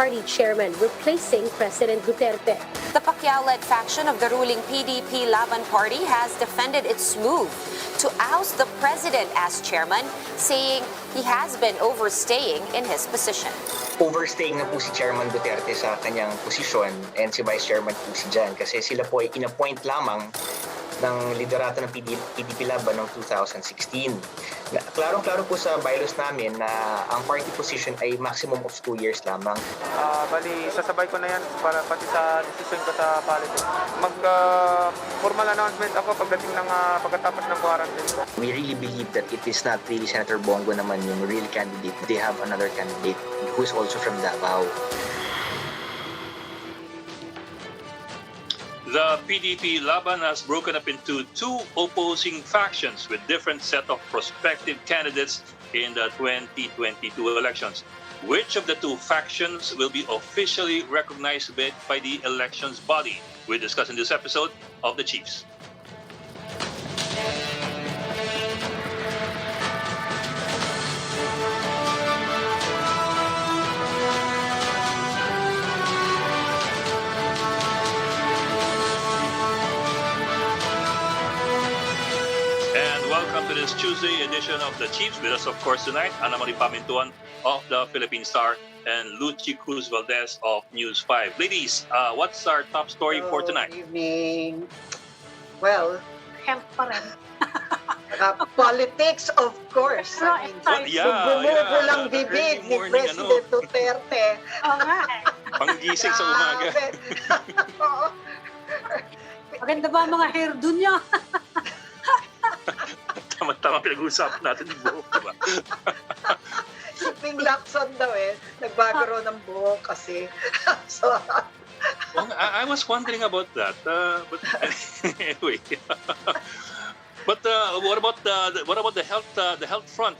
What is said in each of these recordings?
party chairman replacing President Duterte. The Pacquiao-led faction of the ruling PDP-LABAN party has defended its move to oust the president as chairman, saying he has been overstaying in his position. Overstaying na po si Chairman Duterte sa kanyang posisyon and si Vice Chairman po si Jan kasi sila po ay in-appoint lamang ng liderato ng PDP-LABAN noong 2016. Klarong-klaro po sa bylaws namin na ang party position ay maximum of 2 years lamang. Bali, sasabay ko na yan para pati sa decision ko sa politics. Formal announcement ako pagdating ng pagkatapos ng quarantine. We really believe that it is not really Senator Bongo naman yung real candidate. They have another candidate who is also from Davao. The PDP-LABAN has broken up into two opposing factions with different set of prospective candidates in the 2022 elections. Which of the two factions will be officially recognized by the elections body? We'll discuss in this episode of The Chiefs. Welcome to this Tuesday edition of The Chiefs. With us, of course, tonight, Ana Marie Pamintuan of the Philippine Star and Lucy Cruz Valdez of News 5. Ladies, what's our top story for tonight? Good evening. Well, Health pa rin. politics, of course. I mean, bumubo lang bibig ni President Duterte. Oo nga eh. Panggising sa umaga. Maganda ba ang mga hairdo niya? Tama-tama pinag-uusapan natin yung buhok, diba? Si Ping Lacson daw nagbago raw ng buhok kasi. So, I was wondering about that. But anyway. But what about the health front?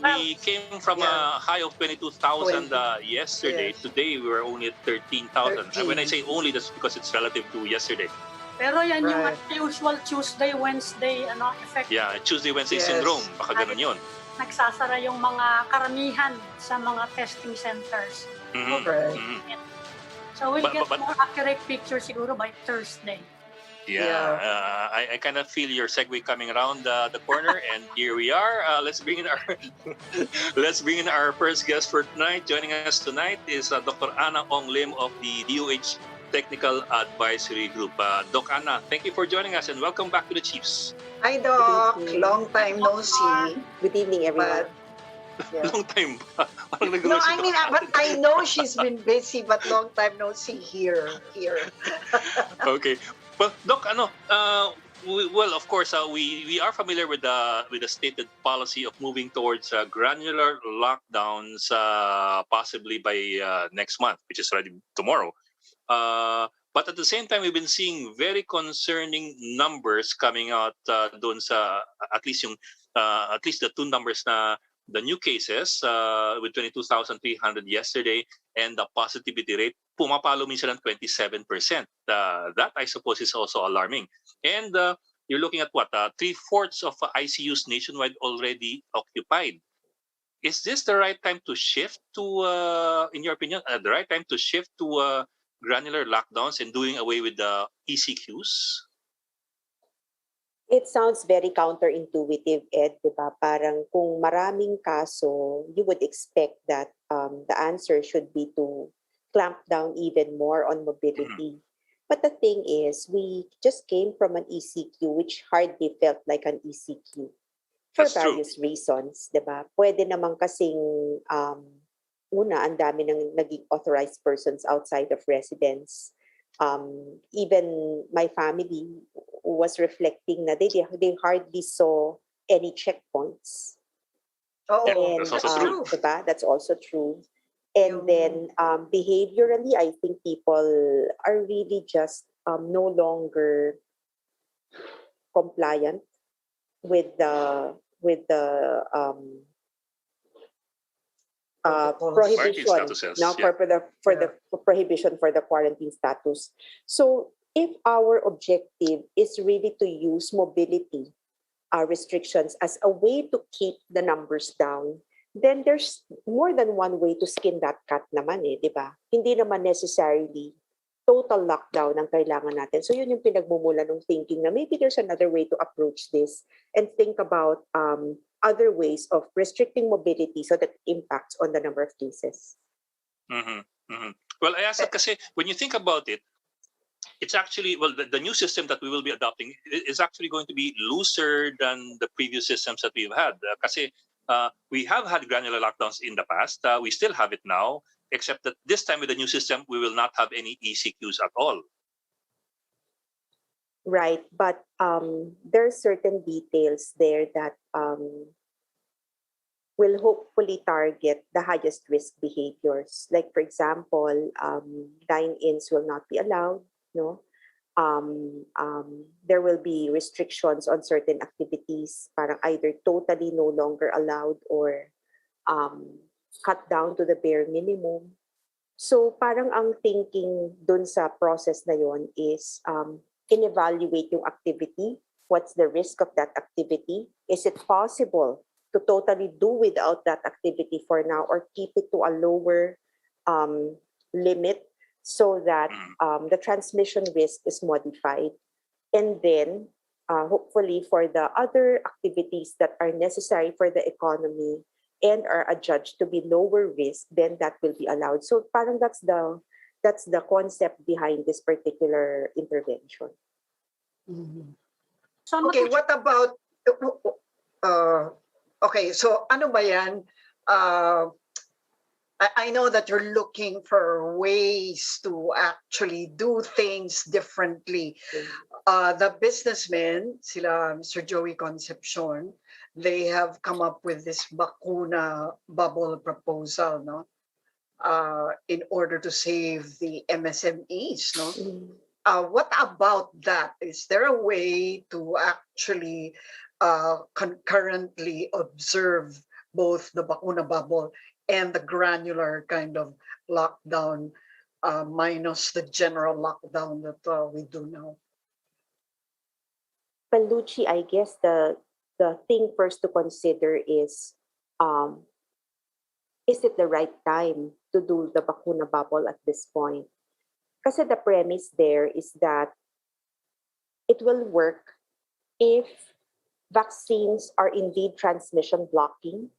We came from a high of 22,000 yesterday. Yes. Today we were only at 13,000. And when I say only, that's because it's relative to yesterday. Pero yan yung usual Tuesday, Wednesday, effect. Yeah, Tuesday, Wednesday syndrome. Baka ganun yun. Nagsasara yung mga karamihan sa mga testing centers. Mm-hmm. Okay. Mm-hmm. So we'll get more accurate picture siguro by Thursday. Yeah. I kind of feel your segue coming around the corner, and here we are. Let's bring in our first guest for tonight. Joining us tonight is Dr. Ana Ong Lim of the DOH Technical Advisory Group. Doc Ana, thank you for joining us and welcome back to the Chiefs. Hi, Doc. Long time no see. Good evening, everyone. Long time ba? No, I mean, but I know she's been busy, but long time no see here. Okay. Well, Doc, well, of course, we are familiar with the stated policy of moving towards granular lockdowns, possibly by next month, which is already tomorrow. But at the same time, we've been seeing very concerning numbers coming out doon sa at least the two numbers na the new cases with 22,300 yesterday and the positivity rate pumapalo minsan ng 27%. That I suppose is also alarming. And you're looking at what 3/4 of ICUs nationwide already occupied. Is this the right time to shift to, in your opinion, the right time to shift to granular lockdowns and doing away with the ECQs? It sounds very counterintuitive, Ed, diba? Parang kung maraming kaso, you would expect that the answer should be to clamp down even more on mobility. But the thing is, we just came from an ECQ which hardly felt like an ECQ for various reasons, diba? Pwede naman kasing una, ang dami ng naging authorized persons outside of residence. Even my family was reflecting na they hardly saw any checkpoints. Oh, that's also true. Diba? That's also true. And then behaviorally, I think people are really just no longer compliant with the prohibition now for the prohibition for the quarantine status. So if our objective is really to use mobility restrictions as a way to keep the numbers down, then there's more than one way to skin that cat naman eh, di ba? Hindi naman necessarily total lockdown ang kailangan natin. So yun yung pinagmumula ng thinking na maybe there's another way to approach this and think about other ways of restricting mobility so that it impacts on the number of cases. Mhm, mhm. Well, I asked that kasi when you think about it, it's actually, well, the new system that we will be adopting is actually going to be looser than the previous systems that we've had. Kasi we have had granular lockdowns in the past. We still have it now, except that this time with the new system, we will not have any ECQs at all. Right, but there are certain details there that will hopefully target the highest risk behaviors. Like for example, dine-ins will not be allowed. No, there will be restrictions on certain activities, parang either totally no longer allowed or cut down to the bare minimum. So parang ang thinking dun sa process na yon is in-evaluate yung activity. What's the risk of that activity? Is it possible to totally do without that activity for now or keep it to a lower limit so that the transmission risk is modified? And then hopefully for the other activities that are necessary for the economy and are adjudged to be lower risk, then that will be allowed. So parang that's the concept behind this particular intervention. So, Okay, what about okay, so ano ba yan? I know that you're looking for ways to actually do things differently. The businessmen, sila Mr. Joey Concepcion, they have come up with this bakuna bubble proposal, no? In order to save the MSMEs, no? What about that? Is there a way to actually concurrently observe both the bakuna bubble and the granular kind of lockdown minus the general lockdown that we do now? Palucci, I guess the thing first to consider is it the right time to do the bakuna bubble at this point? Kasi the premise there is that it will work if vaccines are indeed transmission blocking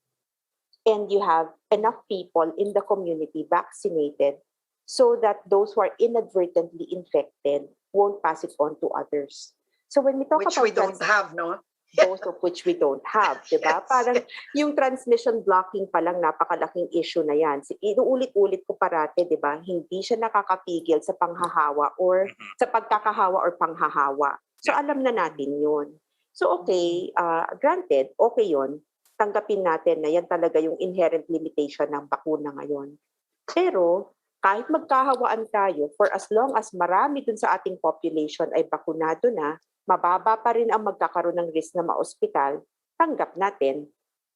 and you have enough people in the community vaccinated so that those who are inadvertently infected won't pass it on to others. So when we talk Which about we don't have, no? both of which we don't have, di ba? Yes. Parang yung transmission blocking pa lang napakalaking issue na yan. Inuulit-ulit ko parate, di ba? Hindi siya nakakapigil sa panghahawa or sa pagkakahawa or panghahawa. So alam na natin yun. So okay, granted, okay yun. Tanggapin natin na yan talaga yung inherent limitation ng bakuna ngayon. Pero kahit magkahawaan tayo, for as long as marami dun sa ating population ay bakunado na, mababa pa rin ang magkakaroon ng risk na ma-ospital, tanggap natin.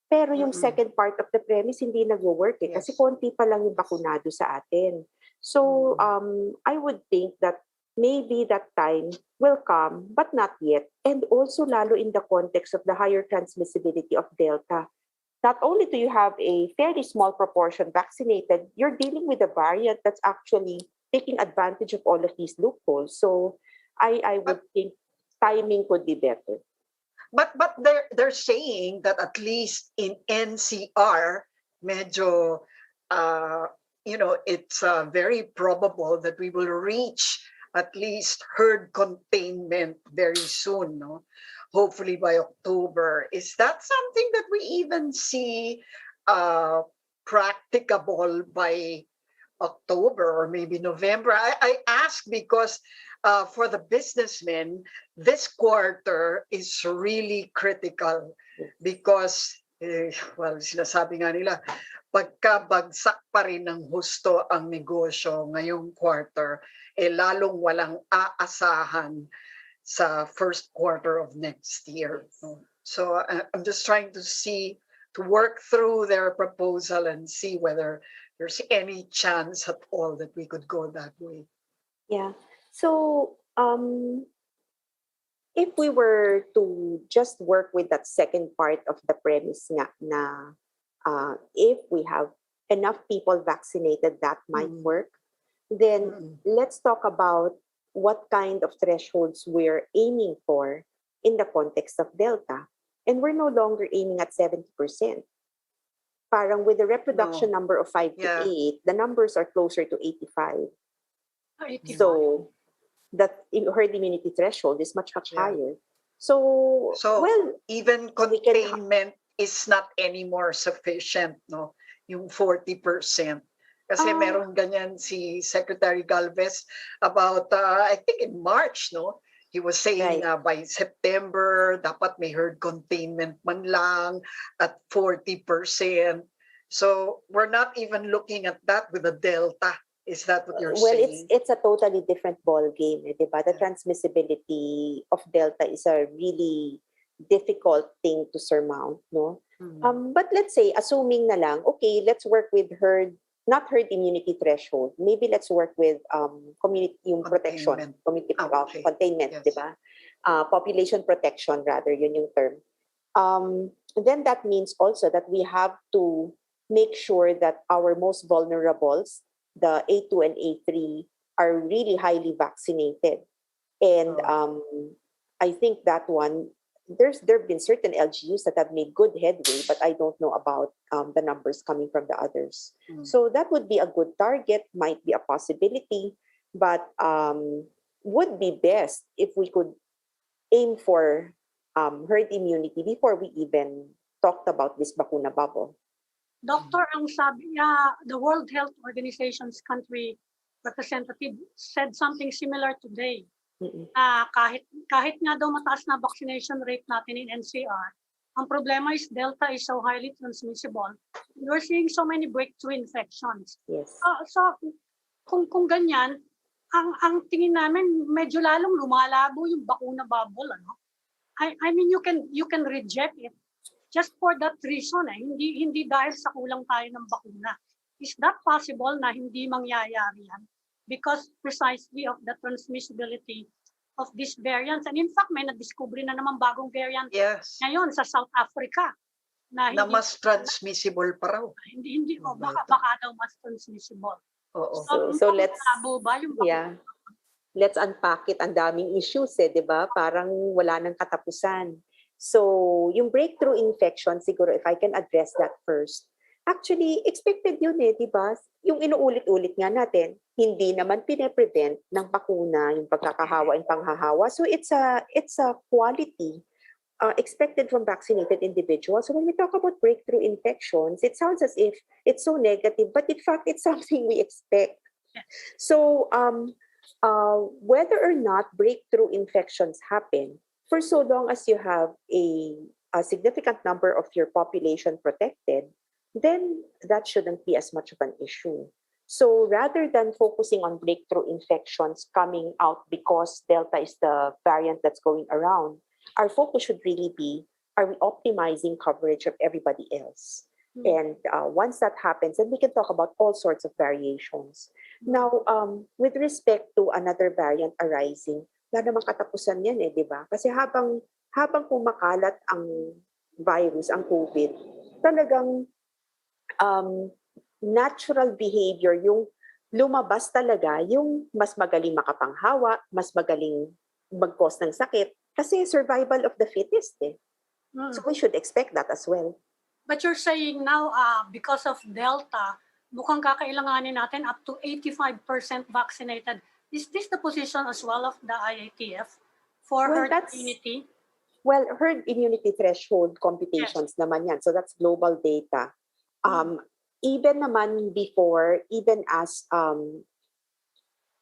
Pero yung second part of the premise, hindi nag-work eh. Kasi konti pa lang yung bakunado sa atin. So, I would think that maybe that time will come, but not yet. And also lalo in the context of the higher transmissibility of Delta. Not only do you have a fairly small proportion vaccinated, you're dealing with a variant that's actually taking advantage of all of these loopholes. So, I would think timing could be better. But they're saying that at least in NCR, medyo it's very probable that we will reach at least herd containment very soon, no? Hopefully by October. Is that something that we even see practicable by October or maybe November? I ask because for the businessmen, this quarter is really critical because, well, sinasabi nga nila, pagkabagsak pa rin ng husto ang negosyo ngayong quarter, lalong walang aasahan sa first quarter of next year. So I'm just trying to work through their proposal and see whether there's any chance at all that we could go that way. Yeah. So, if we were to just work with that second part of the premise nga na if we have enough people vaccinated, that might work. Then let's talk about what kind of thresholds we're aiming for in the context of Delta. And we're no longer aiming at 70%. Parang with the reproduction number of 5 to 8, the numbers are closer to 85. So that herd immunity threshold is much, much higher. So well, even containment is not anymore sufficient, no? Yung 40%. Kasi meron ganyan si Secretary Galvez about, I think in March, no? He was saying by September, dapat may herd containment man lang at 40%. So we're not even looking at that with the Delta. Is that what you're saying? Well, it's a totally different ball game, diba? The transmissibility of Delta is a really difficult thing to surmount, no? But let's say, assuming na lang, okay, let's work with not herd immunity threshold. Maybe let's work with community protection, community containment, diba? Population protection, rather, yun yung term. Then that means also that we have to make sure that our most vulnerables, the A2 and A3, are really highly vaccinated. And I think that one, there have been certain LGUs that have made good headway, but I don't know about the numbers coming from the others. So that would be a good target, might be a possibility, but would be best if we could aim for herd immunity before we even talked about this bakuna bubble. Doctor, ang sabi niya, the World Health Organization's country representative said something similar today. Kahit nga daw mataas na vaccination rate natin in NCR, ang problema is Delta is so highly transmissible. We're seeing so many breakthrough infections. Yes. So kung ganyan, ang tingin namin medyo lalong lumalabo yung bakuna bubble, ano? I mean you can reject it just for that reason, hindi dahil sa kulang tayo ng bakuna. Is that possible na hindi mangyayari yan? Because precisely of the transmissibility of these variants. And in fact, may na-discover na naman bagong variant ngayon sa South Africa. Na mas transmissible pa raw. Hindi, baka daw mas transmissible. So let's, let's unpack it. Ang daming issues, di ba? Parang wala nang katapusan. So, yung breakthrough infection, siguro if I can address that first, actually, expected yun di ba? Yung inuulit-ulit nga natin, hindi naman pine-prevent ng bakuna yung pagkakahawa and panghahawa. So, it's a quality expected from vaccinated individuals. So, when we talk about breakthrough infections, it sounds as if it's so negative, but in fact, it's something we expect. So, whether or not breakthrough infections happen, for so long as you have a significant number of your population protected, then that shouldn't be as much of an issue. So rather than focusing on breakthrough infections coming out because Delta is the variant that's going around, our focus should really be, are we optimizing coverage of everybody else? And once that happens, then we can talk about all sorts of variations. Now, with respect to another variant arising, wala namang katapusan yan di ba? Kasi habang kumakalat ang virus, ang COVID, talagang natural behavior, yung lumabas talaga, yung mas magaling makapanghawa, mas magaling mag-cause ng sakit, kasi survival of the fittest So we should expect that as well. But you're saying now, because of Delta, mukhang kakailanganin natin up to 85% vaccinated. Is this the position as well of the IATF for herd immunity? Well, herd immunity threshold computations naman yan. So that's global data. Even naman before, even as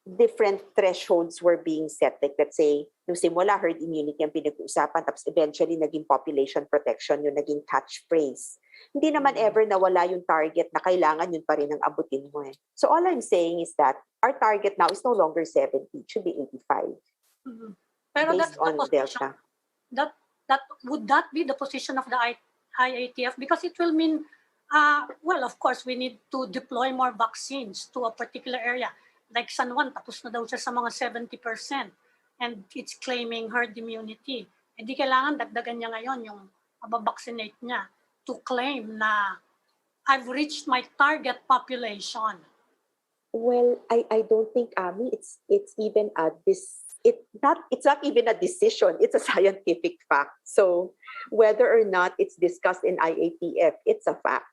different thresholds were being set, like let's say, nung simula herd immunity ang pinag-uusapan, tapos eventually naging population protection, yung naging catchphrase. Hindi naman ever nawala yung target na kailangan yun pa rin ang abutin mo So all I'm saying is that our target now is no longer 70, it should be 85. Pero based on Delta. That would that be the position of the IATF? Because it will mean, well, of course, we need to deploy more vaccines to a particular area. Like San Juan, tapos na daw siya sa mga 70%. And it's claiming herd immunity. Hindi kailangan dagdagan niya ngayon yung mababaksinate niya to claim na I've reached my target population. Well, I don't think, Ami, it's even a it's not even a decision. It's a scientific fact. So whether or not it's discussed in IATF, it's a fact.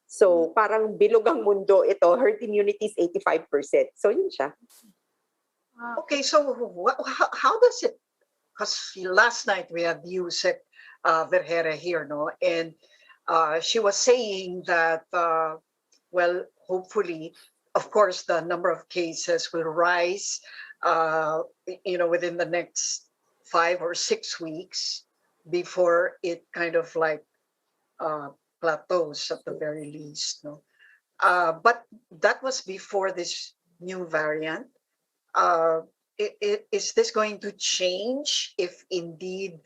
So parang bilog ang mundo ito. Herd immunity is 85%. So yun siya. Okay, so how does it, because last night we had Yusek Vergara here, no? And she was saying that, well, hopefully, of course, the number of cases will rise, within the next 5 or 6 weeks before it kind of like plateaus at the very least, no? But that was before this new variant. Is this going to change if indeed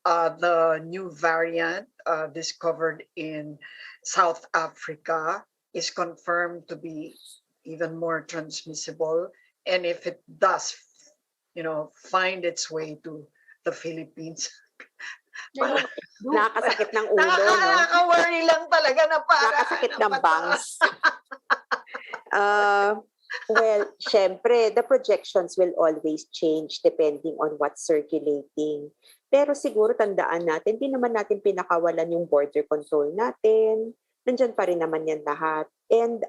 the new variant discovered in South Africa is confirmed to be even more transmissible? And if it does, find its way to the Philippines? Nakakasakit ng ulo, no? Nakaka-worry lang talaga na para. Nakakasakit ng bangs. Well, syempre, the projections will always change depending on what's circulating. Pero siguro tandaan natin, di naman natin pinakawalan yung border control natin. Nandyan pa rin naman yan lahat. And,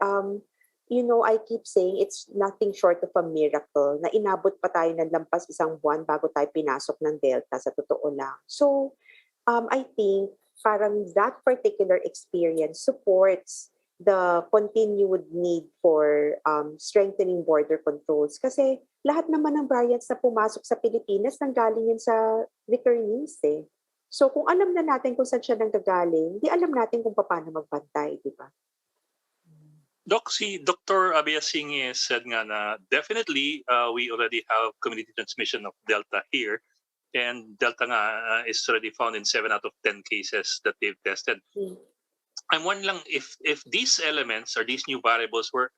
I keep saying it's nothing short of a miracle na inabot pa tayo ng lampas isang buwan bago tayo pinasok ng Delta, sa totoo lang. So, I think parang that particular experience supports the continued need for strengthening border controls. Kasi lahat naman ng variants na pumasok sa Pilipinas nanggaling yan sa returnees eh. So kung alam na natin kung saan siya nanggagaling, di alam natin kung paano magbantay, di ba? Doc, si Dr. Abeyasinghe said nga na definitely we already have community transmission of Delta here. And Delta nga is already found in 7 out of 10 cases that they've tested. I'm wondering lang if these elements or these new variables were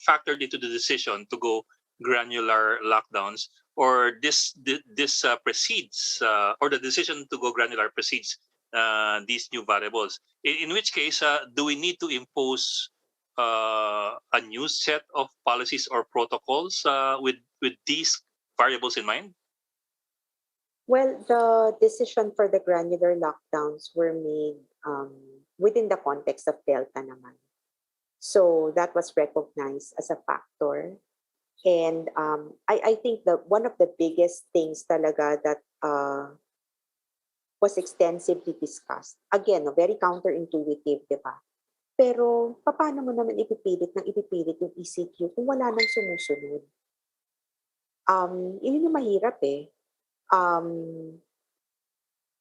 factored into the decision to go granular lockdowns, or this precedes or the decision to go granular precedes these new variables. In which case, do we need to impose a new set of policies or protocols with these variables in mind? Well, the decision for the granular lockdowns were made within the context of Delta naman. So that was recognized as a factor. And I think that one of the biggest things talaga that was extensively discussed, again, very counterintuitive, di ba? Pero paano mo naman ipipilit yung ECQ kung wala nang sumusunod? Yun yung mahirap eh.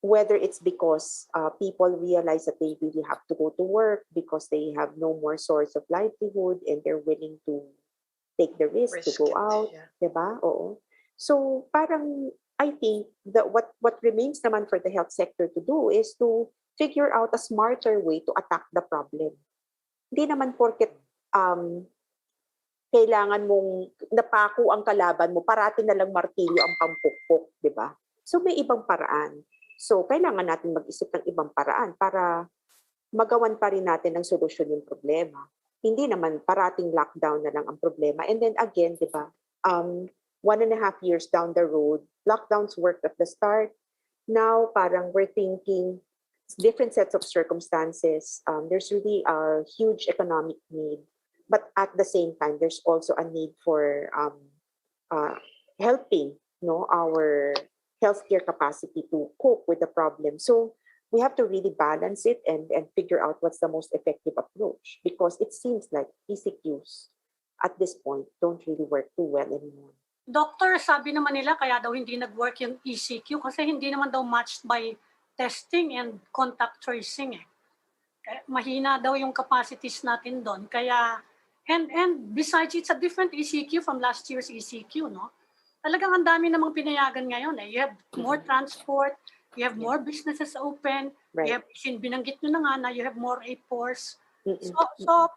Whether it's because people realize that they really have to go to work because they have no more source of livelihood and they're willing to take the risk to go out, yeah. Diba? Oo. So parang I think that what remains naman for the health sector to do is to figure out a smarter way to attack the problem. Hindi naman porket kailangan mong napako ang kalaban mo, parati na lang martilyo ang pampukpok, di ba? So may ibang paraan. So kailangan natin mag-isip ng ibang paraan para magawan pa rin natin ng solusyon yung problema. Hindi naman parating lockdown na lang ang problema. And then again, di ba, 1.5 years down the road, lockdowns worked at the start. Now parang we're thinking different sets of circumstances. There's really a huge economic need. But at the same time, there's also a need for helping our healthcare capacity to cope with the problem. So we have to really balance it and figure out what's the most effective approach, because it seems like ECQs at this point don't really work too well anymore. Doctor, sabi naman nila kaya daw hindi nag-work yung ECQ kasi hindi naman daw matched by testing and contact tracing eh. Mahina daw yung capacities natin doon. Kaya and besides, it's a different ECQ from last year's ECQ, no? Talagang ang dami namang pinayagan ngayon eh. You have more transport, you have more businesses open, right. You have, binanggit nyo na nga na you have more airports. So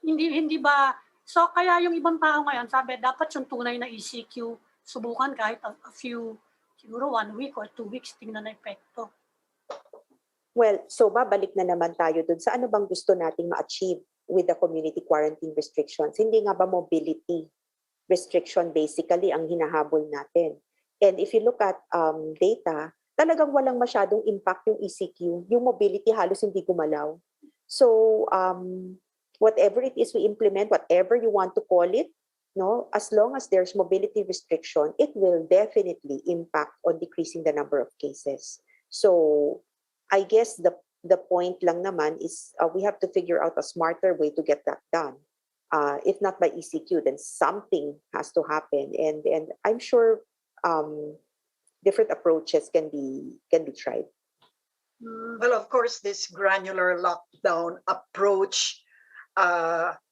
hindi ba, so kaya yung ibang tao ngayon, sabi dapat yung tunay na ECQ subukan kahit a few, siguro 1 week or 2 weeks tingnan na epekto. Well, so babalik na naman tayo dun sa ano bang gusto nating ma-achieve with the community quarantine restrictions. Hindi nga ba mobility restriction basically ang hinahabol natin? And if you look at data, talagang walang masyadong impact yung ECQ. Yung mobility halos hindi gumalaw. So whatever it is we implement, whatever you want to call it, no, as long as there's mobility restriction, it will definitely impact on decreasing the number of cases. So I guess the point lang naman is we have to figure out a smarter way to get that done. If not by ECQ, then something has to happen, and I'm sure different approaches can be tried. Well, of course, this granular lockdown approach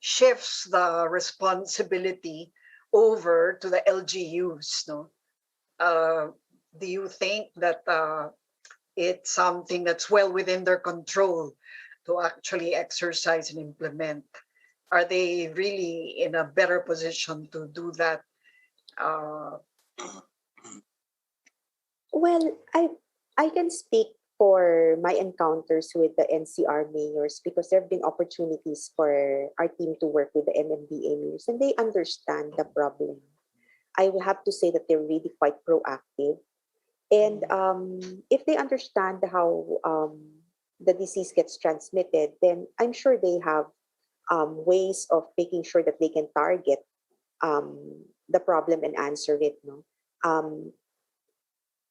shifts the responsibility over to the LGUs. No, do you think that it's something that's well within their control to actually exercise and implement? Are they really in a better position to do that? Well, I can speak for my encounters with the NCR mayors because there have been opportunities for our team to work with the MMDA mayors, and they understand the problem. I will have to say that they're really quite proactive. And if they understand how the disease gets transmitted, then I'm sure they have ways of making sure that they can target the problem and answer it. No,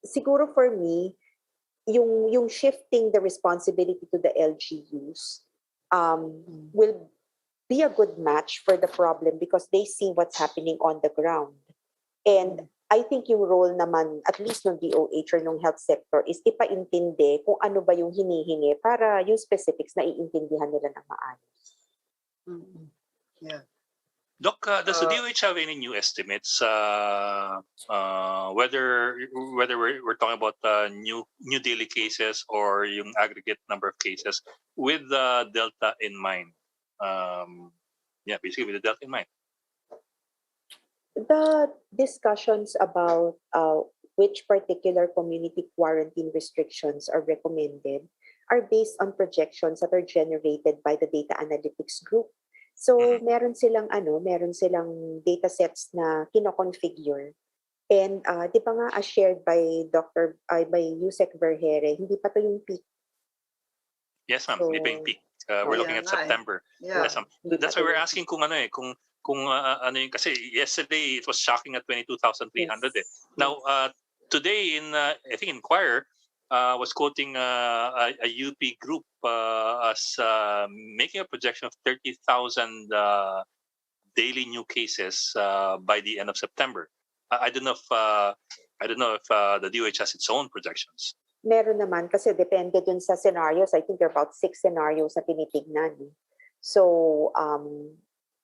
siguro for me, yung shifting the responsibility to the LGUs will be a good match for the problem because they see what's happening on the ground. And I think yung role naman, at least ng DOH or ng health sector, is ipaintindi kung ano ba yung hinihingi para yung specifics na iintindihan nila ng maayos. Yeah. Doc, does the DOH have any new estimates? Whether we're talking about new daily cases or yung aggregate number of cases with the Delta in mind? Basically with the Delta in mind. The discussions about which particular community quarantine restrictions are recommended are based on projections that are generated by the data analytics group. So meron silang data sets na kino-configure. And di ba nga as shared by by Yusek Vergere, hindi pa to yung peak. Yes, ma'am. Hindi pa yung peak. We're looking at September. Yeah. Yes, ma'am. That's why we're asking kung ano ano yung, kasi yesterday it was shocking at 22,300. Yes. Now today in I think Inquirer was quoting a UP group as making a projection of 30,000 daily new cases by the end of September. I don't know if the DOH has its own projections. Meron naman kasi depende dun sa scenarios. I think there are about 6 scenarios na tinitignan. So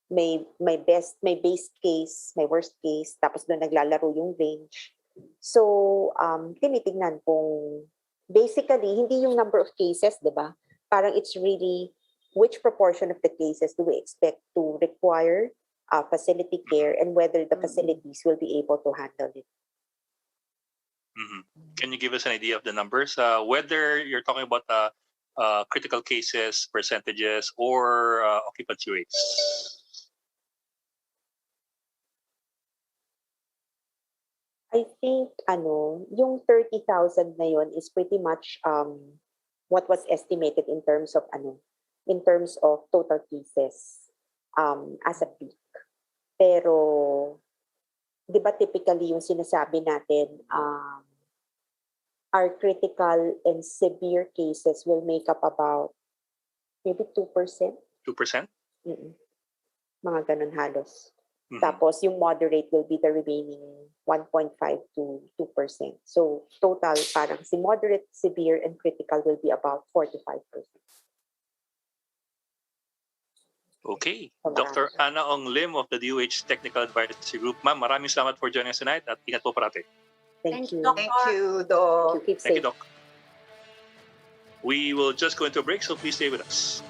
may base case, may worst case, tapos doon naglalaro yung range. So tinitignan kung basically hindi yung number of cases, 'di ba? Parang it's really which proportion of the cases do we expect to require facility care and whether the facilities will be able to handle it. Can you give us an idea of the numbers? Whether you're talking about critical cases, percentages, or occupancy rates? I think yung 30,000 na yon is pretty much what was estimated in terms of total cases as a peak. Pero 'di ba typically yung sinasabi natin our critical and severe cases will make up about maybe 2%. 2%? Mga ganun halos. Tapos yung moderate will be the remaining 1.5 to 2%. So total parang si moderate, severe, and critical will be about 4 to 5%. Okay. Dr. Ana Ong Lim of the DOH Technical Advisory Group. Ma'am, maraming salamat for joining us tonight at ingat po parati. Thank you. Thank you, Doc. Keep Thank safe. you, Doc. We will just go into a break, so please stay with us.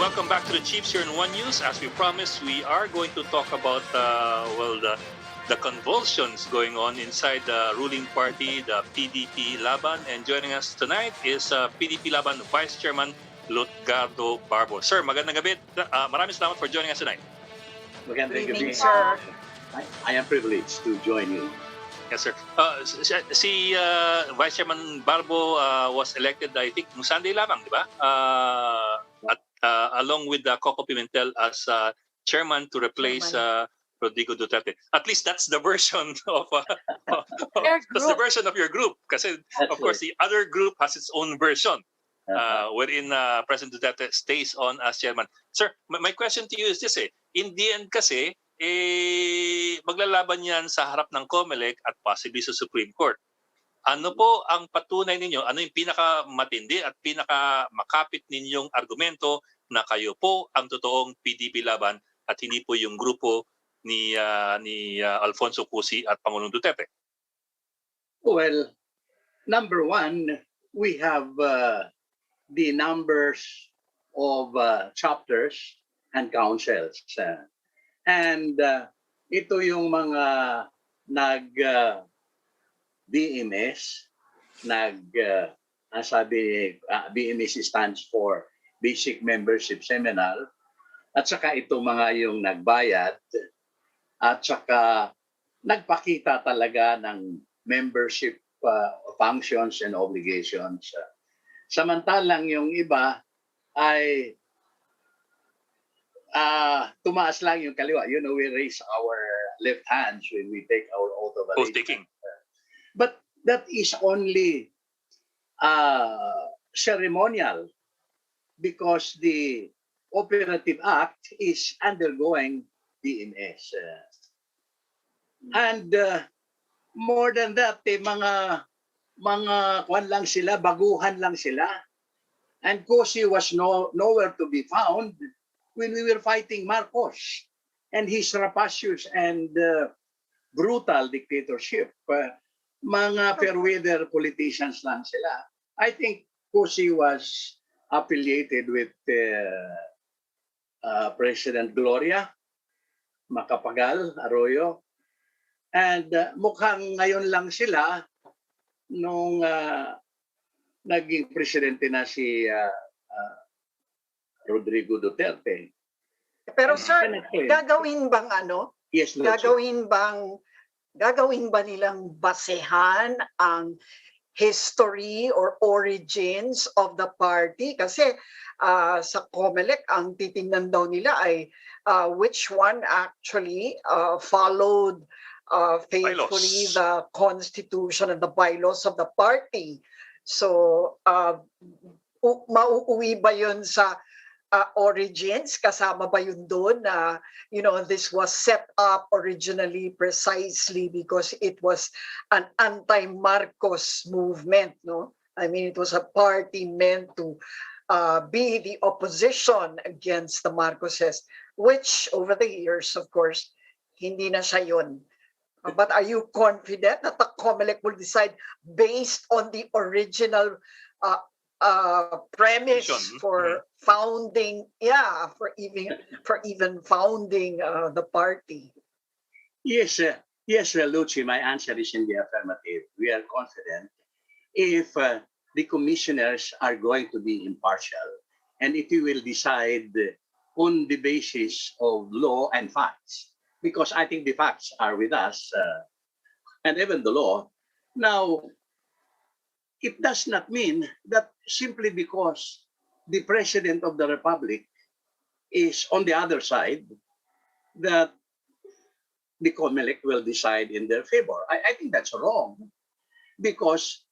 welcome back to the Chiefs here in One News. As we promised, we are going to talk about the convulsions going on inside the ruling party, the PDP LABAN. And joining us tonight is PDP LABAN Vice Chairman Lutgardo Barbo. Sir, magandang gabi. Maraming salamat for joining us tonight. Magandang Good evening, gabi. sir. I am privileged to join you. Yes, sir. Si Vice Chairman Barbo was elected, I think, nung Sunday lamang, di ba? Along with Coco Pimentel as chairman to replace Rodrigo Duterte. At least that's the version of that's the version of your group. Kasi of course the other group has its own version, wherein President Duterte stays on as chairman. Sir, my question to you is this: in the end, kasi maglalaban yan sa harap ng COMELEC at possibly sa Supreme Court. Ano po ang patunay ninyo? Ano yung pinakamatindi at pinakamakapit ninyong argumento na kayo po ang totoong PDP laban at hindi po yung grupo ni Alfonso Cusi at Pangulong Duterte? Well, number one, we have the numbers of chapters and councils. And ito yung mga BMS, BMS stands for Basic Membership Seminar, at saka ito mga yung nagbayad, at saka nagpakita talaga ng membership functions and obligations. Samantalang yung iba ay tumaas lang yung kaliwa. You know, we raise our left hands when we take our oath of allegiance. But that is only ceremonial because the operative act is undergoing DMS. And more than that, mga kwan lang sila, baguhan lang sila. And Cusi was nowhere to be found when we were fighting Marcos and his rapacious and brutal dictatorship. Mga fair-weather politicians lang sila. I think Cusi was affiliated with President Gloria Macapagal Arroyo. And mukhang ngayon lang sila nung naging presidente na si Rodrigo Duterte. Pero sir, gagawin bang ano? Yes, Lord. Gagawin ba nilang basehan ang history or origins of the party? Kasi sa COMELEC, ang titingnan daw nila ay which one actually followed faithfully the constitution and the bylaws of the party. So, mauuwi ba yun sa origins? Kasama ba yun doon na, this was set up originally precisely because it was an anti-Marcos movement, no? I mean, it was a party meant to be the opposition against the Marcoses, which over the years, of course, hindi na siya yun. But are you confident that the COMELEC will decide based on the original premise for founding, for even founding the party? Yes, Lucy, my answer is in the affirmative. We are confident if the commissioners are going to be impartial and if we will decide on the basis of law and facts, because I think the facts are with us and even the law. Now, it does not mean that simply because the President of the Republic is on the other side, that the COMELEC will decide in their favor. I think that's wrong, because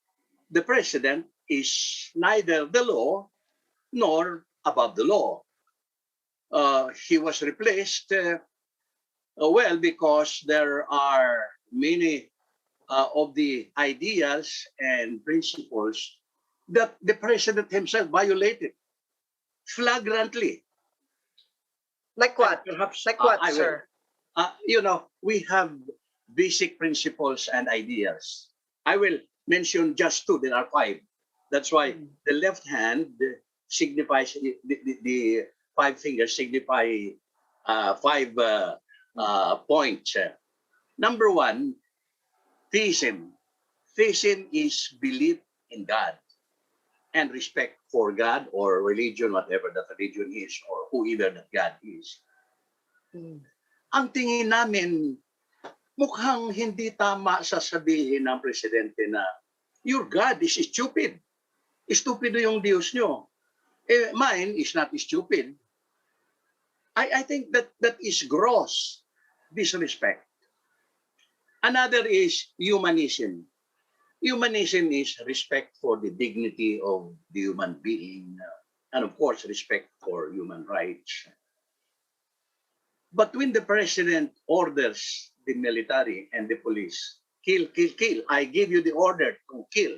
the President is neither the law nor above the law. He was replaced, because there are many of the ideas and principles that the President himself violated flagrantly. Like what? Perhaps, like what, sir? We have basic principles and ideas. I will mention just two. There are five. That's why the left hand signifies the five fingers signify five points. Number one, theism. Theism is belief in God and respect for God or religion, whatever that religion is, or whoever that God is. Ang tingin namin, mukhang hindi tama sasabihin ng presidente na your God is stupid. Stupido yung Diyos nyo. Mine is not stupid. I think that is gross disrespect. Another is humanism. Humanism is respect for the dignity of the human being and of course respect for human rights. But when the president orders the military and the police, kill, kill, kill, I give you the order to kill.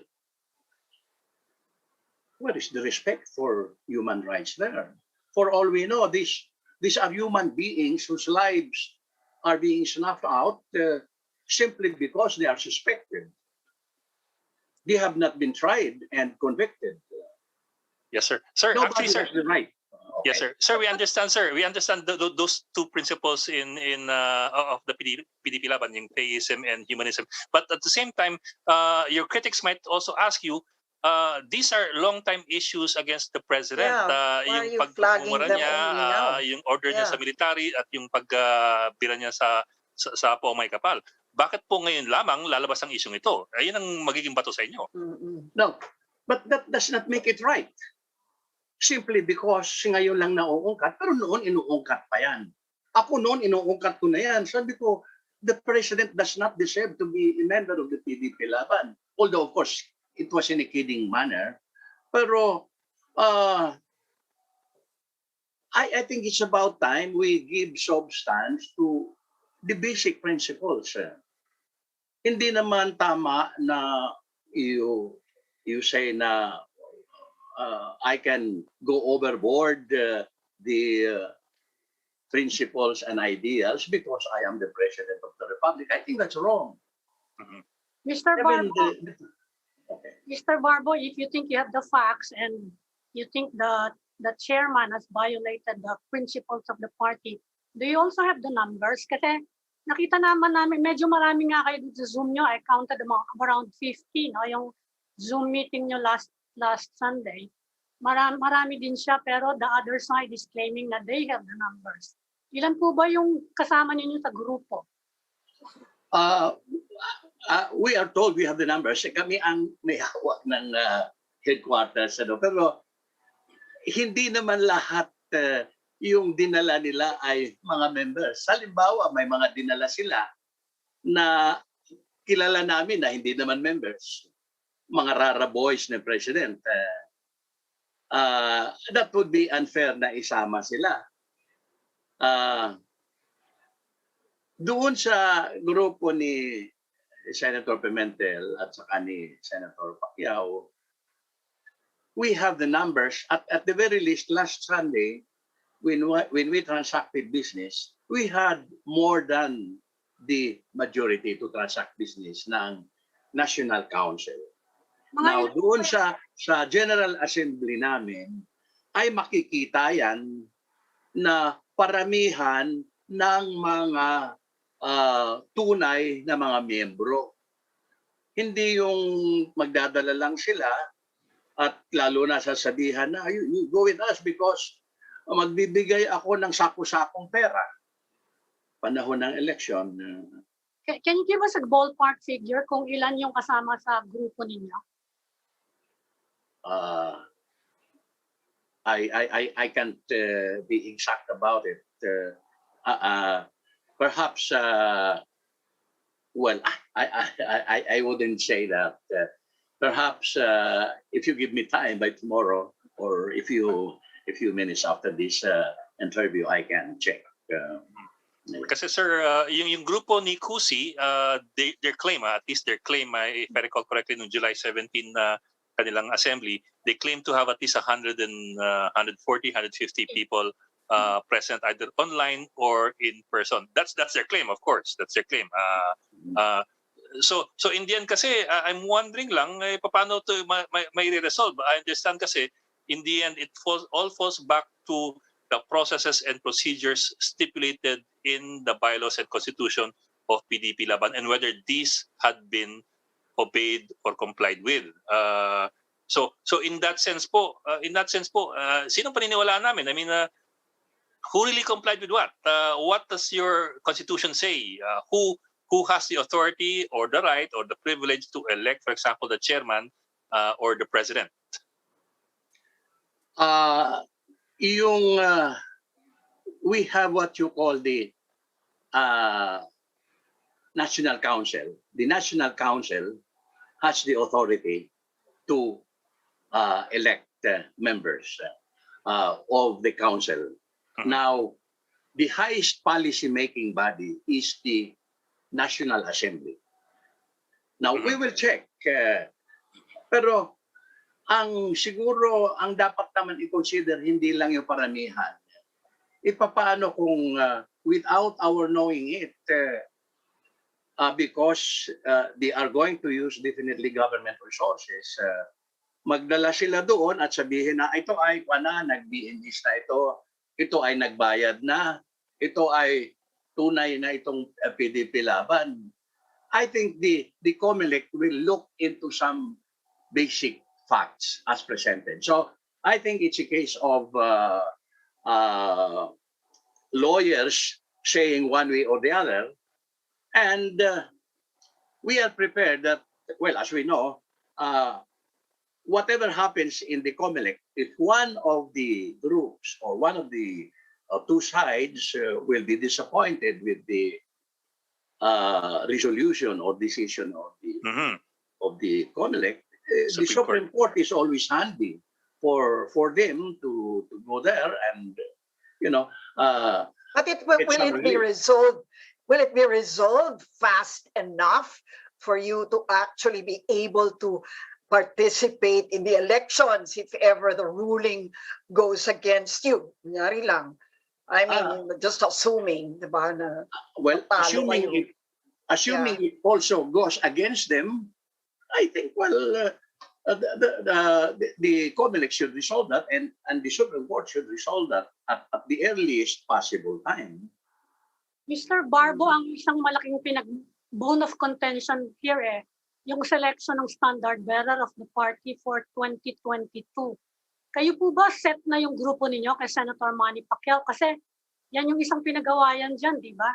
What is the respect for human rights there? For all we know, these are human beings whose lives are being snuffed out simply because they are suspected. They have not been tried and convicted. Yes, sir. Sir, Nobody actually, sir. has the right. Okay. Yes, sir. Sir, we understand, sir. We understand those two principles in of the PDP Laban, yung theism and humanism. But at the same time, your critics might also ask you, these are long-time issues against the president. Yeah, why are you flagging pagmumura them niya, only now? yung order niya sa military at yung pagbira niya sa Pomay Kapal. Bakit po ngayon lamang lalabas ang isyong ito? Ayun ang magiging bato sa inyo. No, but that does not make it right. Simply because ngayon lang nauungkat, pero noon inuungkat pa yan. Ako noon inuungkat ko na yan. Sabi ko, the president does not deserve to be a member of the PDP Laban. Although, of course, it was in a kidding manner. Pero, I think it's about time we give substance to the basic principles. Hindi naman tama na you say na I can go overboard the principles and ideals because I am the president of the republic. I think that's wrong. Mr. Even Barbo, okay. Mr. Barbo, if you think you have the facts and you think the chairman has violated the principles of the party, do you also have the numbers? Kasi nakita naman namin, medyo marami nga kayo sa Zoom nyo. I counted them around 50, no? Yung Zoom meeting nyo last Sunday. Marami din siya, pero the other side is claiming na they have the numbers. Ilan po ba yung kasama ninyo sa grupo? We are told we have the numbers. Kami ang may hawak ng headquarters. Pero hindi naman lahat yung dinala nila ay mga members. Halimbawa, may mga dinala sila na kilala namin na hindi naman members. Mga rara boys ng president. That would be unfair na isama sila. Doon sa grupo ni Senator Pimentel at saka ni Senator Pacquiao, we have the numbers. At the very least, last Sunday, when we transacted business, we had more than the majority to transact business ng National Council. Now, doon sa General Assembly namin, ay makikita yan na paramihan ng mga tunay na mga miyembro. Hindi yung magdadala lang sila at lalo na sasabihan na you go with us because magbibigay ako ng sako-sakong pera. Panahon ng election. Can you give us a ballpark figure kung ilan yung kasama sa grupo ninyo? I can't be exact about it. Perhaps, well, I wouldn't say that. Perhaps if you give me time by tomorrow, or a few minutes after this interview, I can check. Kasi sir, yung grupo ni Cusi, their claim, at least their claim, if I recall correctly, noong July 17 kanilang assembly, they claim to have at least 140, 150 people present either online or in person. That's their claim, of course. That's their claim. So in the end kasi, I'm wondering lang, paano to may resolve? I understand kasi, in the end, all falls back to the processes and procedures stipulated in the bylaws and constitution of PDP Laban and whether these had been obeyed or complied with. So in that sense po, sino paniniwalaan namin? I mean, who really complied with what? What does your constitution say? Who has the authority or the right or the privilege to elect, for example, the chairman or the president? We have what you call the National Council. The National Council has the authority to elect members of the council. Now, the highest policy-making body is the National Assembly. Now, we will check. Pero siguro ang dapat naman i-consider hindi lang yung paramihan. Paano kung without our knowing it, because they are going to use definitely government resources, magdala sila doon at sabihin na ito ay nag-BNIs na ito ay nagbayad na, ito ay tunay na itong PDP Laban. I think the COMELEC will look into some basic facts as presented. So I think it's a case of lawyers saying one way or the other, and we are prepared that, well, as we know, whatever happens in the COMELEC, if one of the groups or one of the two sides will be disappointed with the resolution or decision of the COMELEC, the Supreme Court is always handy for them to go there and, But will it be resolved? Will it be resolved fast enough for you to actually be able to participate in the elections if ever the ruling goes against you? Kunyari lang. I mean, just assuming, diba, na well, assuming it also goes against them, I think, well, the COMELEC should resolve that, and the Supreme Court should resolve that at the earliest possible time. Mr. Barbo, ang isang malaking bone of contention here yung selection ng standard bearer of the party for 2022. Kayo po ba set na yung grupo ninyo kay Senator Manny Pacquiao? Kasi yan yung isang pinagawayan dyan, di ba?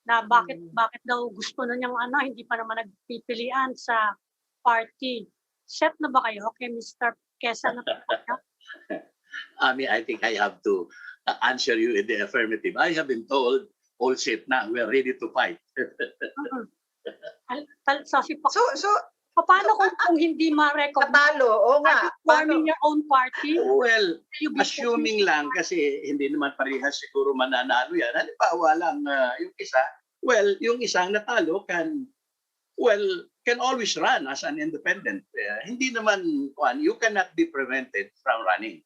Na bakit daw gusto na niyang hindi pa naman nagpipilian sa party. Set na ba kayo kay Mr. Senator Pacquiao? I think I have to answer you in the affirmative. I have been told, all set na, we are ready to fight. So, paano kung hindi ma-recognize? Patalo, o nga. Forming your own party? Well, assuming lang, kasi hindi naman parehas siguro mananalo yan. Halimbawa lang yung isa, well, yung isang natalo can always run as an independent. Hindi naman, you cannot be prevented from running.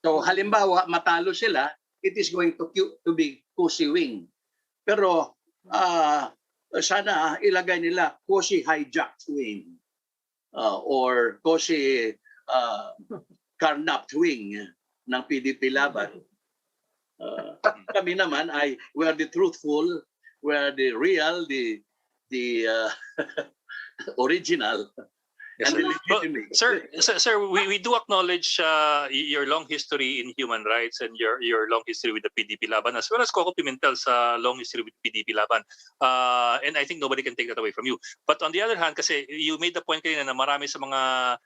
So halimbawa, matalo sila, it is going to be cozy wing. Pero sana ilagay nila cozy hijacked wing or cozy carnapped wing ng PDP Laban. Kami naman ay we are the truthful, we are the real, the original. Yes, sir, we do acknowledge your long history in human rights and your long history with the PDP Laban, as well as Coco Pimentel's long history with PDP Laban. And I think nobody can take that away from you. But on the other hand, kasi you made the point kanina na marami sa mga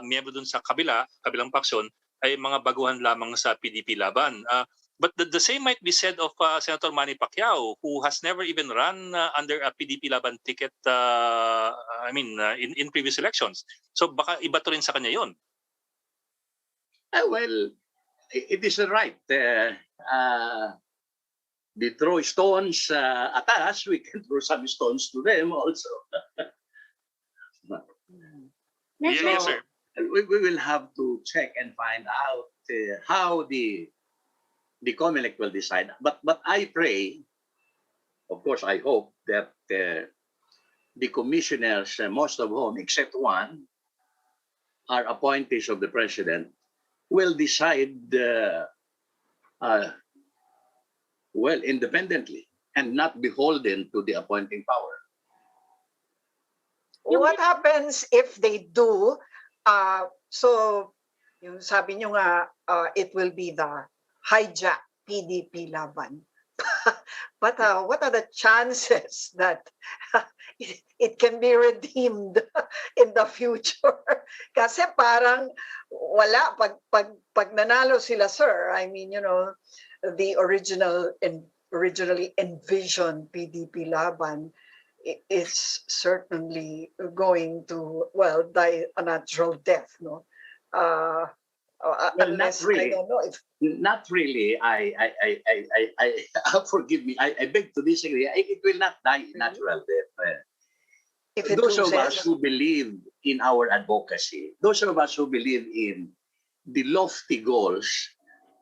miyembro dun sa kabilang paksyon ay mga baguhan lamang sa PDP Laban. But the same might be said of Senator Manny Pacquiao, who has never even run under a PDP Laban ticket, in previous elections. So baka iba to rin sa kanya yun. Well, it is right. They throw stones at us, we can throw some stones to them also. Yes, sir. We will have to check and find out how the COMELEC will decide. But I pray, of course, I hope that the commissioners, most of whom, except one, are appointees of the president, will decide well, independently and not beholden to the appointing power. What happens if they do? So, yung sabi nyo nga, it will be the hijack PDP Laban. But what are the chances that it can be redeemed in the future? Kasi parang wala pag nanalo sila, sir. I mean, you know, the originally envisioned PDP Laban is certainly going to, well, die a natural death, no? Well, Unless, not really. I don't know if Not really. Forgive me. I beg to disagree. It will not die a natural death. if it Those of loses. us who believe in our advocacy, those of us who believe in the lofty goals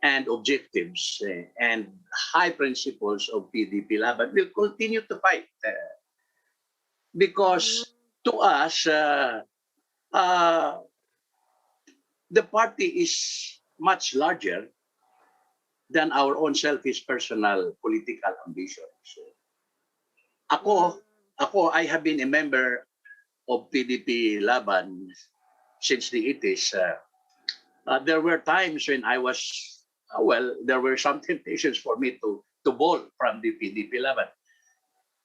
and objectives and high principles of PDP Laban will continue to fight. Because to us, the party is much larger than our own selfish personal political ambitions. Ako, I have been a member of PDP Laban since the 80s. There were times when I was, well, there were some temptations for me to bolt from the PDP Laban,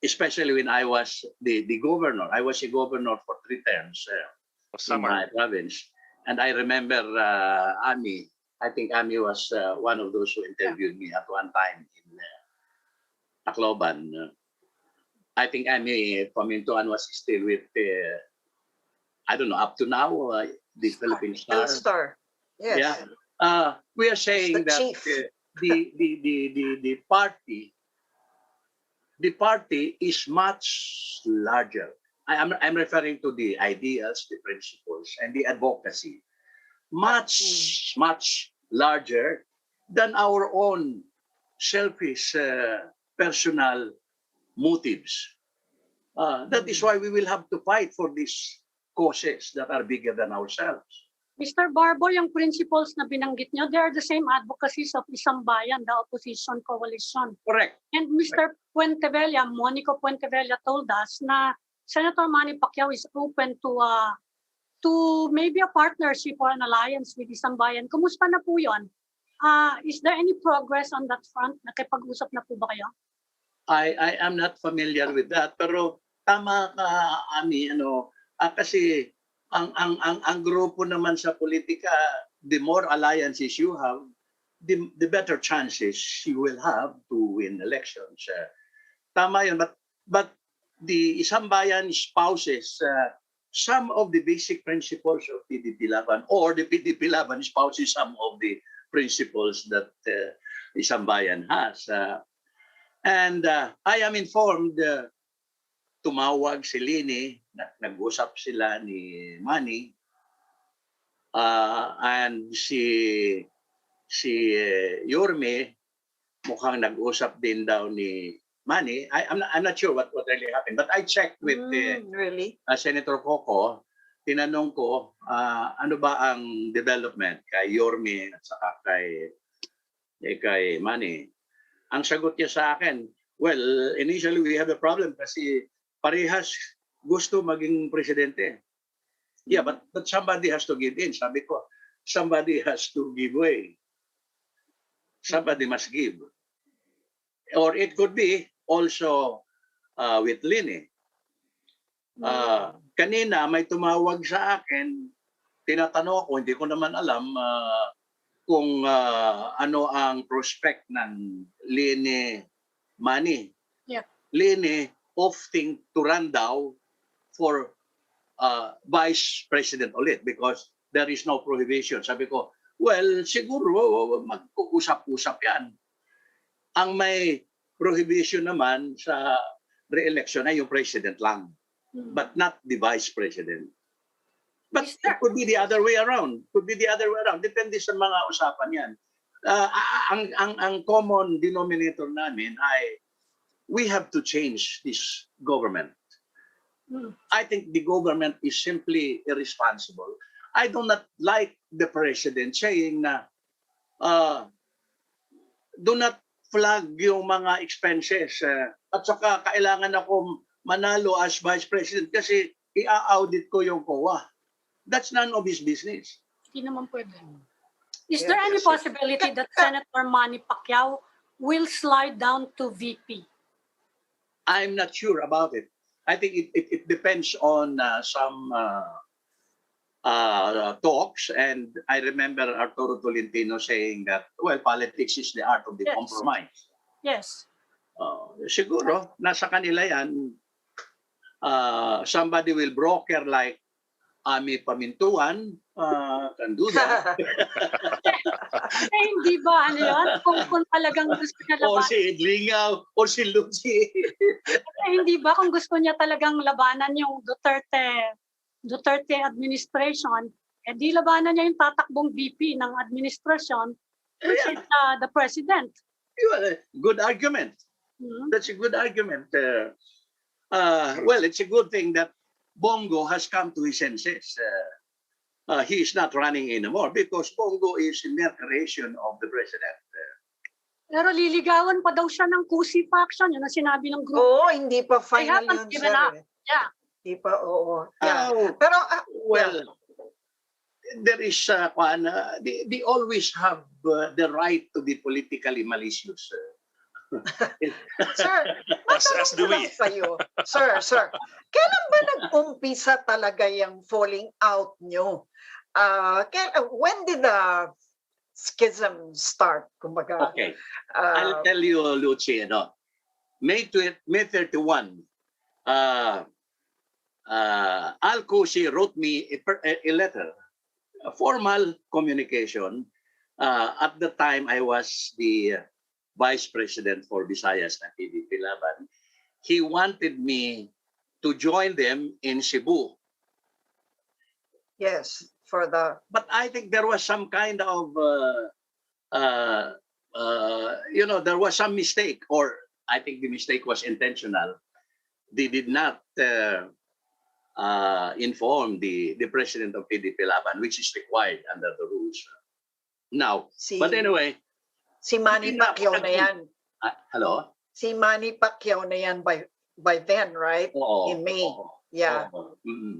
especially when I was the governor. I was a governor for 3 terms in my province. And I remember Ami. I think Ami was one of those who interviewed me at one time in Tacloban. I think Ami Pamintuan was still with, I don't know, up to now, the Philippine Star. Star. Yes. Yeah. We are saying that chief. the party is much larger. I'm referring to the ideals, the principles, and the advocacy. Much larger than our own selfish personal motives. That is why we will have to fight for these causes that are bigger than ourselves. Mr. Barbo, yung principles na binanggit nyo, they are the same advocacies of Isang Bayan, the opposition coalition. Correct. And Mr. Puentevella, Monico Puentevella told us na Senator Manny Pacquiao is open to maybe a partnership or an alliance with Isang Bayan. Kumusta na po yun? Is there any progress on that front? Nakipag-usap na po ba kayo? I am not familiar with that, pero tama ka, Ami, kasi ang grupo naman sa politika, the more alliances you have, the better chances you will have to win elections. Tama yun, but the Isang Bayan spouses some of the basic principles of PDP Laban, or the PDP Laban spouses some of the principles that Isang Bayan has. And I am informed, tumawag si Lini, nag-usap sila ni Manny, and si Yorme, mukhang nag-usap din daw ni Manny. I'm not sure what really happened, but I checked with really? Senator Coco. Tinanong ko, ano ba ang development kay Yorme at saka kay Manny. Ang sagot niya sa akin, well, initially we have a problem kasi parehas gusto maging presidente. Yeah, but somebody has to give in. Sabi ko, somebody has to give way. Somebody must give. Or it could be also with Lini. Kanina may tumawag sa akin, tinatanong ako, hindi ko naman alam kung ano ang prospect ng Lini Manny. Yeah. Lini opting to run daw for vice president ulit because there is no prohibition. Sabi ko, well, siguro mag-uusap-usap yan. Ang may prohibition naman sa re-election ay yung president lang, but not the vice president. But it could be the other way around. Could be the other way around. Depende sa mga usapan yan. Ang common denominator namin ay we have to change this government. I think the government is simply irresponsible. I do not like the president saying na do not flag yung mga expenses. At saka kailangan ako manalo as Vice President kasi i-audit ko yung COA. That's none of his business. Hindi naman pwede. Is Yeah, there any yes, sir. possibility that Senator Manny Pacquiao will slide down to VP? I'm not sure about it. I think it depends on some talks, and I remember Arturo Tolentino saying that, well, politics is the art of the Yes. compromise. Yes. Siguro, nasa kanila yan. Somebody will broker like Ami Pamintuan can do that. Hindi ba ano yun? Kung talagang gusto niya Or labanan. si Edlingaw, or si Lucy. Hindi ba kung gusto niya talagang labanan yung Duterte administration, di labanan niya yung tatakbong VP ng administration, which is the president. Good argument. Hmm? That's a good argument. Well, it's a good thing that Bongo has come to his senses. He is not running anymore because Bongo is a mere creation of the president. Pero liligawan pa daw siya ng Kusi faction, yun ang sinabi ng group. Oo, hindi pa final haven't yun, given sir. up. Yeah. Hindi pa, oo. Yeah. Oh, Pero, well, there is, they always have the right to be politically malicious. sir, As do matanong ko lang we. kayo. Sir, kailan ba nag-umpisa talaga yung falling out nyo? When did the schism start? Kumbaga, Okay. I'll tell you, Lucy, May 31, Al Kusi wrote me a letter, a formal communication. At the time, I was the Vice President for Visayas ng PDP Laban. He wanted me to join them in Cebu. yes, for the, But I think there was some kind of, there was some mistake, or I think the mistake was intentional. They did not inform the president of PDP Laban, which is required under the rules. Now, but anyway. si Manny Pacquiao na yan. Hello? Si Manny Pacquiao na yan by then, right? Oo. In May. Oo. Yeah. Oo.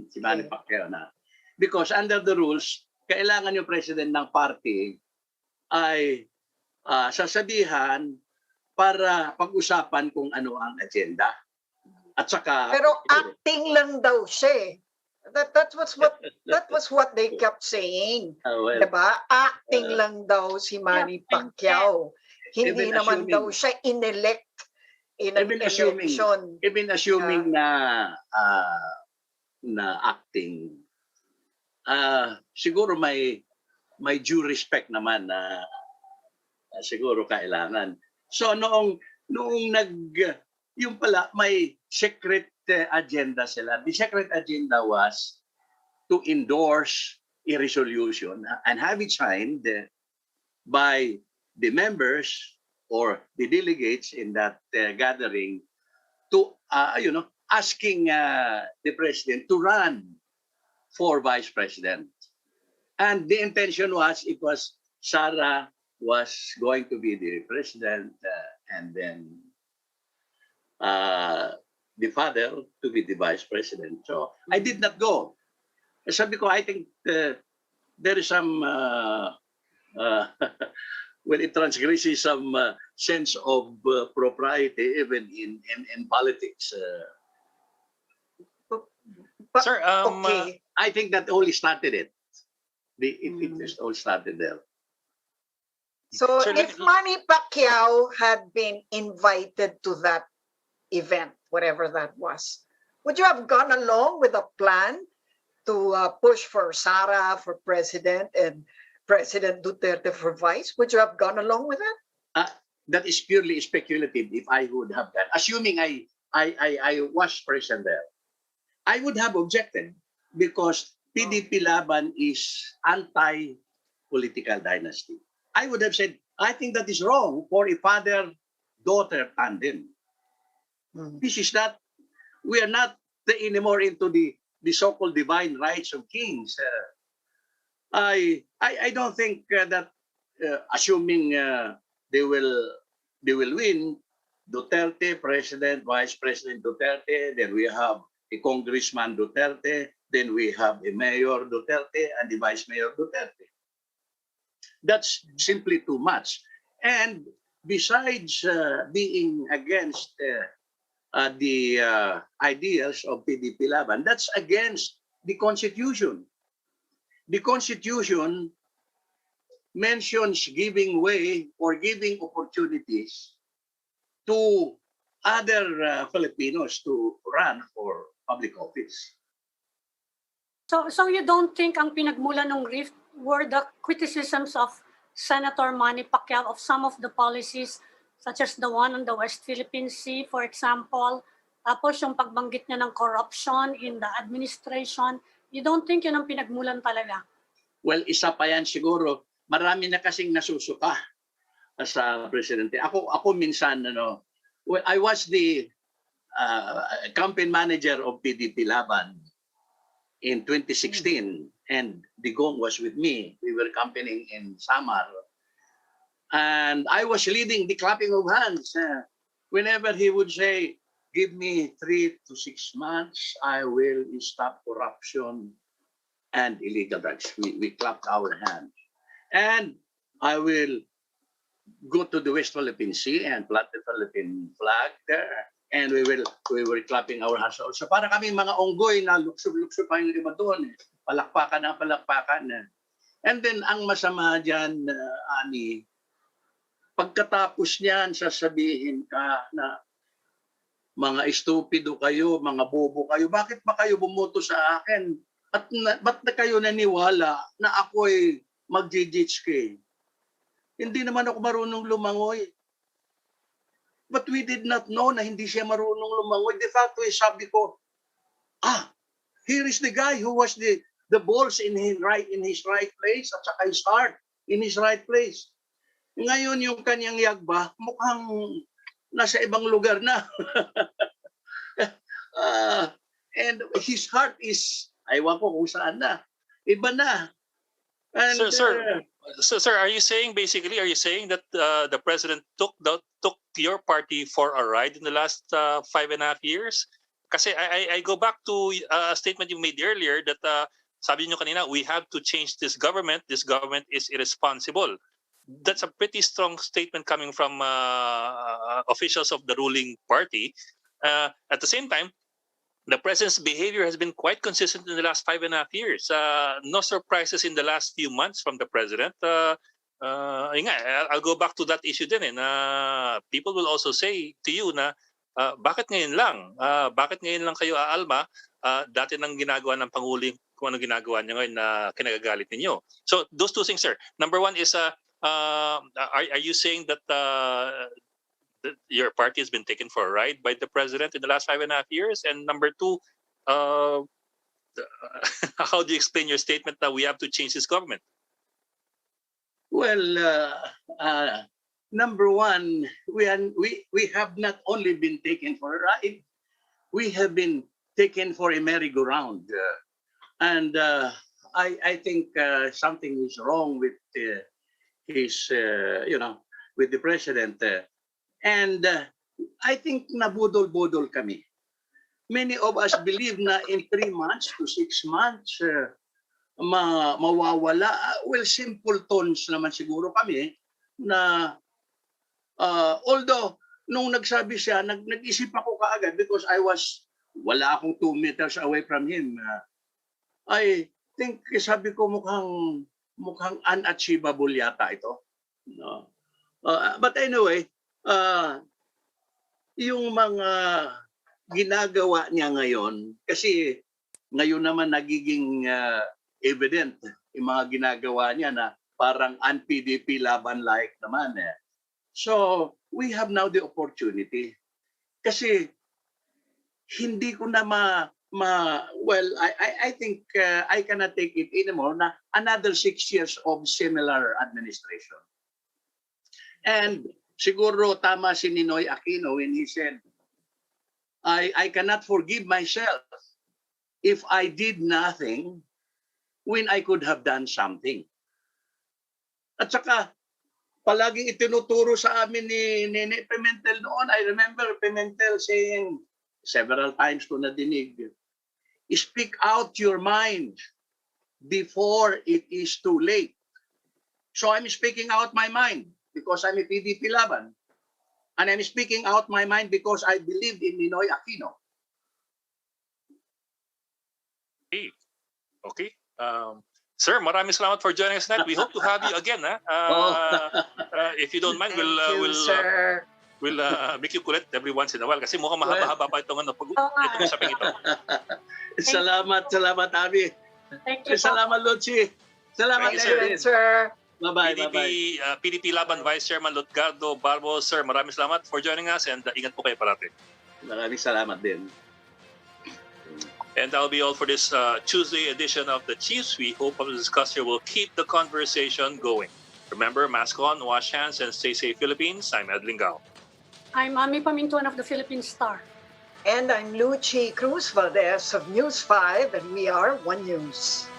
Si Manny Pacquiao na. Because under the rules, kailangan yung president ng party ay sasabihan para pag-usapan kung ano ang agenda. At saka Pero acting lang daw siya. That was what they kept saying. well, Diba? Acting lang daw si Manny Pacquiao. Hindi Even naman assuming- daw siya inelect in an election. even assuming na acting, siguro may due respect naman na siguro kailangan. So noong yung pala may secret agenda sila. The secret agenda was to endorse a resolution and have it signed by the members or the delegates in that gathering to asking the president to run for vice president. And the intention was Sara was going to be the president and then the father to be the vice president. So I did not go. Sabi ko, I think there is some well, it transgresses some sense of propriety even in politics. But, Sir, okay. I think that only started it. It just all started there. So Sir, if Manny Pacquiao had been invited to that event, whatever that was, would you have gone along with a plan to push for Sara for president and President Duterte for vice? Would you have gone along with it? That is purely speculative. If I would have done, assuming I was present there, I would have objected because PDP Laban is anti-political dynasty. I would have said, I think that is wrong for a father-daughter tandem. This is not, we are not anymore into the so-called divine rights of kings. I don't think that assuming they will win Duterte, President, Vice President Duterte, then we have a Congressman Duterte, then we have a Mayor Duterte and the Vice Mayor Duterte. That's simply too much. And besides being against the ideals of PDP Laban, that's against the Constitution. The Constitution mentions giving way or giving opportunities to other Filipinos to run for public office. So you don't think ang pinagmulan ng rift were the criticisms of Senator Manny Pacquiao of some of the policies such as the one on the West Philippine Sea, for example, tapos yung pagbanggit niya ng corruption in the administration, you don't think yun ang pinagmulan talaga? Well, isa pa yan siguro. Marami na kasing nasusuka sa presidente. Ako minsan, well, I was the campaign manager of PDP Laban in 2016, and Digong was with me. We were campaigning in Samar. And I was leading the clapping of hands. Whenever he would say, give me 3 to 6 months, I will stop corruption and illegal drugs. We clapped our hands. And I will go to the West Philippine Sea and plant the Philippine flag there. And we were clapping our hands also. Para kami mga onggoy na luksub-luksub pa yung iba doon. Palakpakan na palakpakan. And then ang masama dyan, Ani, pagkatapos niyan, sasabihin ka na mga estupido kayo, mga bobo kayo, bakit ba kayo bumoto sa akin? At ba't na kayo naniwala na ako'y mag-JJK? Hindi naman ako marunong lumangoy. But we did not know na hindi siya marunong lumangoy. De facto, sabi ko, here is the guy who was the balls in his right place at saka his heart in his right place. Ngayon yung kanyang yagba, mukhang nasa ibang lugar na. And his heart is, aywan ko kung saan na. Iba na. And, sir, are you saying that the president took your party for a ride in the last 5.5 years? Kasi I go back to a statement you made earlier that sabi niyo kanina, we have to change this government. This government is irresponsible. That's a pretty strong statement coming from officials of the ruling party. At the same time, the president's behavior has been quite consistent in the last 5.5 years. No surprises in the last few months from the president. I'll go back to that issue din. People will also say to you na, bakit ngayon lang? Bakit ngayon lang kayo aalma? Dati nang ginagawa ng Pangulo kung ano ginagawa niya ngayon na kinagagalit ninyo. So those two things, sir. Number one is, are you saying that your party has been taken for a ride by the president in the last 5.5 years? And number two, how do you explain your statement that we have to change this government? Well, number one, we have not only been taken for a ride, we have been taken for a merry-go-round. And I think something is wrong with his, with the president. And I think nabudol-budol kami. Many of us believe na in 3 months to 6 months, mawawala. Well, simple tones naman siguro kami na although nung nagsabi siya, nag-isip ako kaagad because wala akong 2 meters away from him. I think, sabi ko mukhang unachievable yata ito. No? But anyway, yung mga ginagawa niya ngayon, kasi ngayon naman nagiging evident yung mga ginagawa niya na parang un-PDP Laban-like naman. So, we have now the opportunity. Kasi hindi ko na well, I think I cannot take it anymore na another 6 years of similar administration. And siguro tama si Ninoy Aquino when he said, I cannot forgive myself if I did nothing when I could have done something. At saka, palaging itinuturo sa amin ni Nene Pimentel noon. I remember Pimentel saying several times ko nadinig, speak out your mind before it is too late. So I'm speaking out my mind because I'm a PDP Laban. And I'm speaking out my mind because I believe in Ninoy Aquino. Okay. Sir, maraming salamat for joining us tonight. We hope to have you again. If you don't mind, Thank you, sir. we'll make you kulit every once in a while kasi mukhang mahaba-haba pa itong itong usaping ito. Salamat, Abi. Thank you. Salamat, Luchi. Salamat, Thank you, Edwin. Sir. Bye-bye. PDP Laban Vice Chairman Lutgardo Barbo. Sir, maraming salamat for joining us and ingat po kayo parati. Maraming salamat din. And that'll be all for this Tuesday edition of The Chiefs. We hope our discussion will keep the conversation going. Remember, mask on, wash hands, and stay safe, Philippines. I'm Ed Lingao. I'm Ami Pamintuan of the Philippine Star. And I'm Luchi Cruz Valdez of News 5, and we are One News.